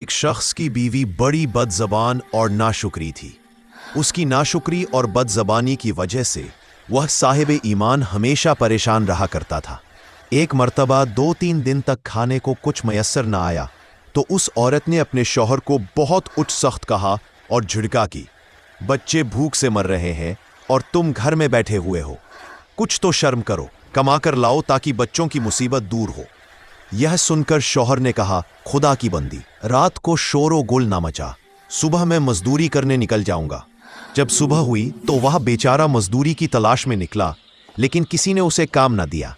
एक शख्स की बीवी बड़ी बदजबान और नाशुक्री थी। उसकी नाशुक्री और बदजबानी की वजह से वह साहिब ईमान हमेशा परेशान रहा करता था। एक मर्तबा 2-3 दिन तक खाने को कुछ मयस्सर न आया तो उस औरत ने अपने शौहर को बहुत उच्च सख्त कहा और झिड़का की, बच्चे भूख से मर रहे हैं और तुम घर में बैठे हुए हो, कुछ तो शर्म करो, कमा कर लाओ ताकि बच्चों की मुसीबत दूर हो। यह सुनकर शौहर ने कहा, खुदा की बंदी, रात को शोरो गुल ना मचा, सुबह मैं मजदूरी करने निकल जाऊंगा। जब सुबह हुई तो वह बेचारा मजदूरी की तलाश में निकला, लेकिन किसी ने उसे काम न दिया।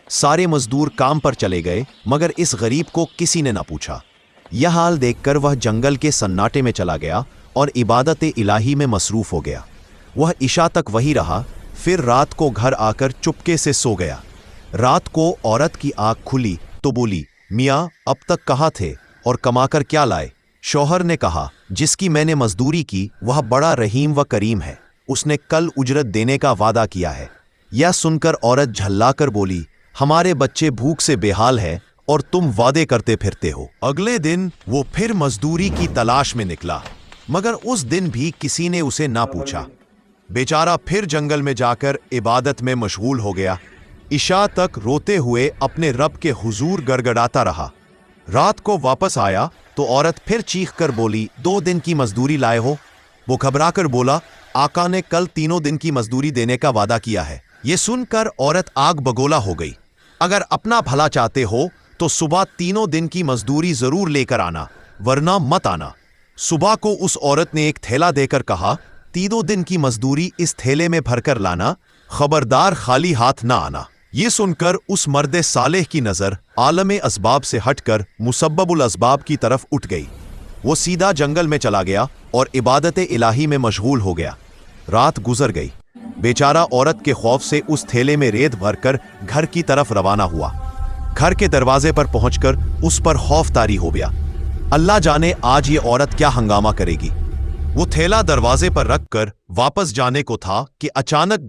सारे मजदूर काम पर चले गए मगर इस गरीब को किसी ने न पूछा। यह हाल देखकर वह जंगल के सन्नाटे में चला गया और इबादत इलाही में मसरूफ हो गया। वह इशा तक वही रहा, फिर रात को घर आकर चुपके से सो गया। रात को औरत की आंख खुली तो बोली, मियाँ अब तक कहाँ थे और कमाकर क्या लाए? शौहर ने कहा, जिसकी मैंने मजदूरी की वह बड़ा रहीम व करीम है, उसने कल उजरत देने का वादा किया है। यह सुनकर औरत झल्लाकर बोली, हमारे बच्चे भूख से बेहाल है और तुम वादे करते फिरते हो। अगले दिन वो फिर मजदूरी की तलाश में निकला मगर उस दिन भी किसी ने उसे ना पूछा। बेचारा फिर जंगल में जाकर इबादत में मशगूल हो गया। इशा तक रोते हुए अपने रब के हुजूर गड़गड़ाता रहा। रात को वापस आया तो औरत फिर चीख कर बोली, 2 दिन की मजदूरी लाए हो? वो घबराकर बोला, आका ने कल 3 दिन की मजदूरी देने का वादा किया है। ये सुनकर औरत आग बगोला हो गई, अगर अपना भला चाहते हो तो सुबह 3 दिन की मजदूरी जरूर लेकर आना, वरना मत आना। सुबह को उस औरत ने एक थैला देकर कहा, 3 दिन की मजदूरी इस थैले में भरकर लाना, खबरदार खाली हाथ ना आना। ये सुनकर उस मर्दे सालेह की नजर आलम असबाब से हटकर मुसब्बबुल असबाब की तरफ उठ गई। वो सीधा जंगल में चला गया और इबादत इलाही में मशगूल हो गया। रात गुजर गई। बेचारा औरत के खौफ से उस थैले में रेत भरकर घर की तरफ रवाना हुआ। घर के दरवाजे पर पहुंचकर उस पर खौफ तारी हो गया। अल्लाह जाने आज ये औरत क्या हंगामा करेगी। वो थैला दरवाजे पर रखकर वापस जाने को था कि अचानक